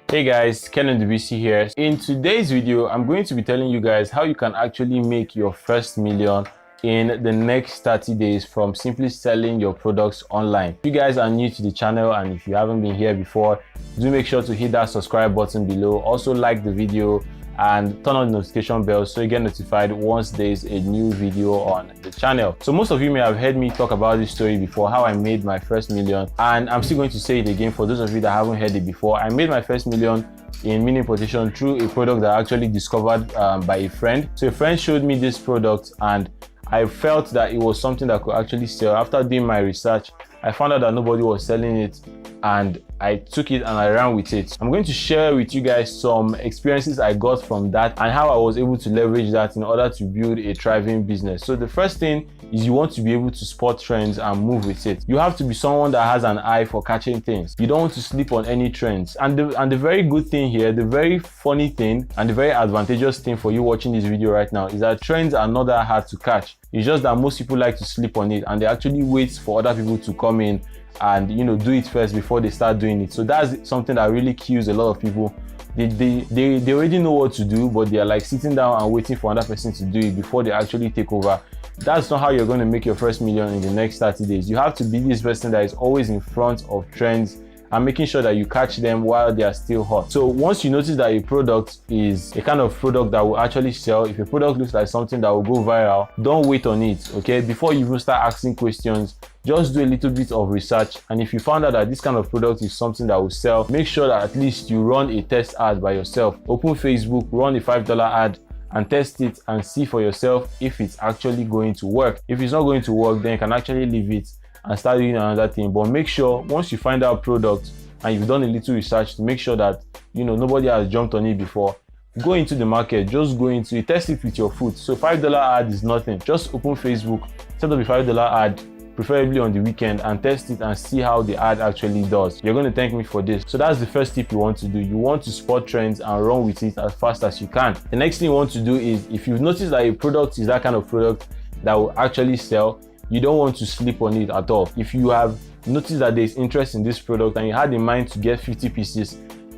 Hey guys, Ndubisi here. In today's video, I'm going to be telling you guys how you can actually make your first million in the next 30 days from simply selling your products online. If you guys are new to the channel and if you haven't been here before, do make sure to hit that subscribe button below. Also like the video and turn on the notification bell so you get notified once there's a new video on the channel. So most of you may have heard me talk about this story before, how I made my first million, and I'm still going to say it again for those of you that haven't heard it before. I made my first million in mini importation through a product that I actually discovered by a friend. So a friend showed me this product and I felt that it was something that could actually sell. After doing my research, I found out that nobody was selling it and I took it and I ran with it. I'm going to share with you guys some experiences I got from that and how I was able to leverage that in order to build a thriving business. So the first thing is you want to be able to spot trends and move with it. You have to be someone that has an eye for catching things. You don't want to sleep on any trends. And the very good thing here, the very funny thing and the very advantageous thing for you watching this video right now is that trends are not that hard to catch. It's just that most people like to sleep on it and they actually wait for other people to come in and do it first before they start doing it. So that's something that really kills a lot of people. They already know what to do, but they are like sitting down and waiting for another person to do it before they actually take over. That's not how you're going to make your first million in the next 30 days. You have to be this person that is always in front of trends and making sure that you catch them while they are still hot. So once you notice that a product is a kind of product that will actually sell, if a product looks like something that will go viral, don't wait on it, okay? Before you even start asking questions, just do a little bit of research. And if you found out that this kind of product is something that will sell, make sure that at least you run a test ad by yourself. Open Facebook, run a $5 ad and test it and see for yourself if it's actually going to work. If it's not going to work, then you can actually leave it and start doing another thing. But make sure once you find out product and you've done a little research to make sure that nobody has jumped on it before, go into the market, just go into it, test it with your foot. So $5 ad is nothing. Just open Facebook, set up a $5 ad, preferably on the weekend, and test it and see how the ad actually does. You're going to thank me for this. So that's the first tip you want to do. You want to spot trends and run with it as fast as you can. The next thing you want to do is, if you've noticed that a product is that kind of product that will actually sell, you don't want to sleep on it at all. If you have noticed that there's interest in this product and you had in mind to get 50 pieces,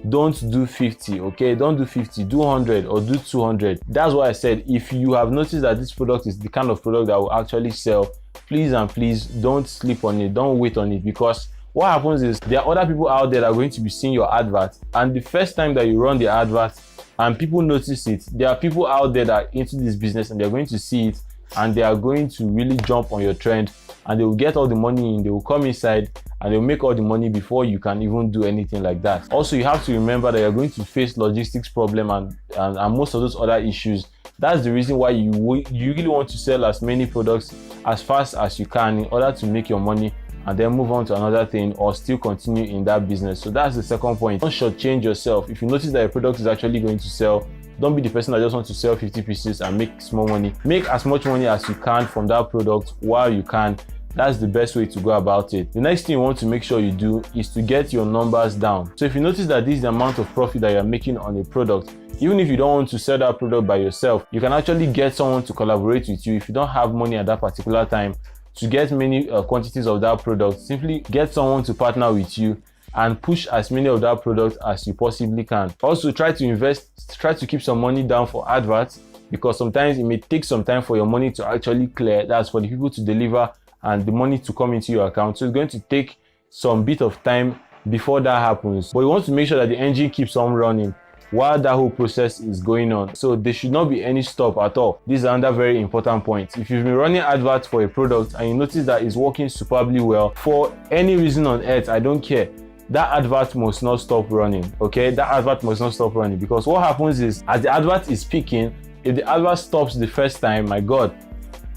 don't do 50, okay? Don't do 50, do 100 or do 200. That's why I said, if you have noticed that this product is the kind of product that will actually sell, please and please don't sleep on it, don't wait on it, because what happens is there are other people out there that are going to be seeing your advert, and the first time that you run the advert and people notice it, there are people out there that are into this business and they're going to see it and they are going to really jump on your trend and they will get all the money in, they will come inside and they'll make all the money before you can even do anything like that. Also, you have to remember that you're going to face logistics problem and most of those other issues. That's the reason why you really want to sell as many products as fast as you can in order to make your money and then move on to another thing or still continue in that business. So that's the second point. Don't shortchange yourself. If you notice that a product is actually going to sell, don't be the person that just wants to sell 50 pieces and make small money. Make as much money as you can from that product while you can. That's the best way to go about it. The next thing you want to make sure you do is to get your numbers down. So if you notice that this is the amount of profit that you're making on a product, even if you don't want to sell that product by yourself, you can actually get someone to collaborate with you. If you don't have money at that particular time to get many quantities of that product, simply get someone to partner with you and push as many of that product as you possibly can. Also, try to keep some money down for adverts, because sometimes it may take some time for your money to actually clear. That's for the people to deliver and the money to come into your account. So it's going to take some bit of time before that happens. But you want to make sure that the engine keeps on running while that whole process is going on. So there should not be any stop at all. This is another very important point. If you've been running adverts for a product and you notice that it's working superbly well, for any reason on earth, I don't care, that advert must not stop running, okay? That advert must not stop running, because what happens is, as the advert is peaking, if the advert stops the first time, my God,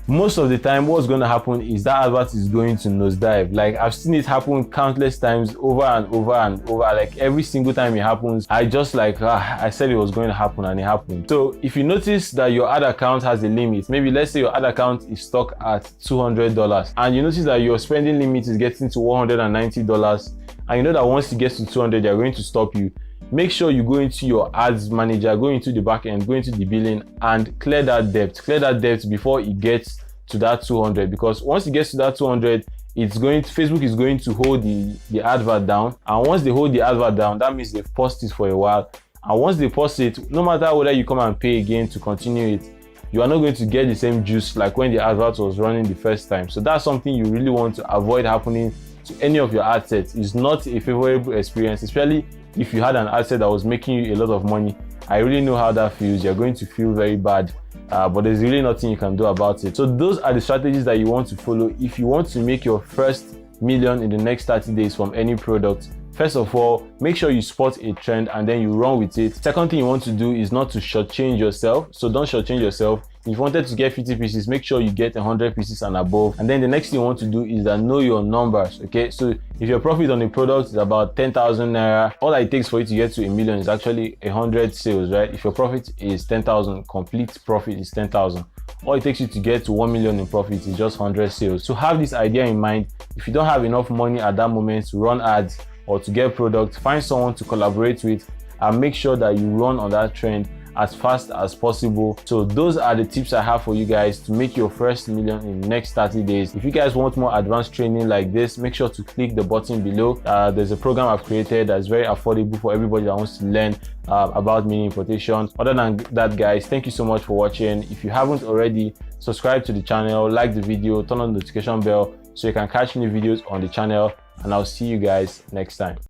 most of the time what's going to happen is that advert is going to nosedive. Like, I've seen it happen countless times over and over and over. Like, every single time it happens, I just like, I said it was going to happen and it happened. So if you notice that your ad account has a limit, maybe let's say your ad account is stuck at $200 and you notice that your spending limit is getting to $190, and you know that once it gets to 200, they're going to stop you. Make sure you go into your ads manager, go into the back end, go into the billing and clear that debt before it gets to that 200, because once it gets to that 200, Facebook is going to hold the advert down, and once they hold the advert down, that means they've paused it for a while. And once they pause it, no matter whether you come and pay again to continue it, you are not going to get the same juice like when the advert was running the first time. So that's something you really want to avoid happening to any of your ad sets. It's not a favorable experience, especially if you had an ad set that was making you a lot of money. I really know how that feels. You're going to feel very bad, but there's really nothing you can do about it. So those are the strategies that you want to follow if you want to make your first million in the next 30 days from any product. First of all, make sure you spot a trend and then you run with it. Second thing you want to do is not to shortchange yourself. So don't shortchange yourself. If you wanted to get 50 pieces, make sure you get 100 pieces and above. And then the next thing you want to do is that know your numbers. Okay, so if your profit on a product is about 10,000 naira, all it takes for you to get to a million is actually 100 sales, right? If your profit is 10,000, complete profit is 10,000. All it takes you to get to 1 million in profit is just 100 sales. So have this idea in mind. If you don't have enough money at that moment to run ads or to get products, find someone to collaborate with and make sure that you run on that trend as fast as possible. So those are the tips I have for you guys to make your first million in the next 30 days. If you guys want more advanced training like this, make sure to click the button below. There's a program I've created that's very affordable for everybody that wants to learn about mini importation. Other than that, guys, thank you so much for watching. If you haven't already, subscribe to the channel, like the video, turn on the notification bell so you can catch new videos on the channel, and I'll see you guys next time.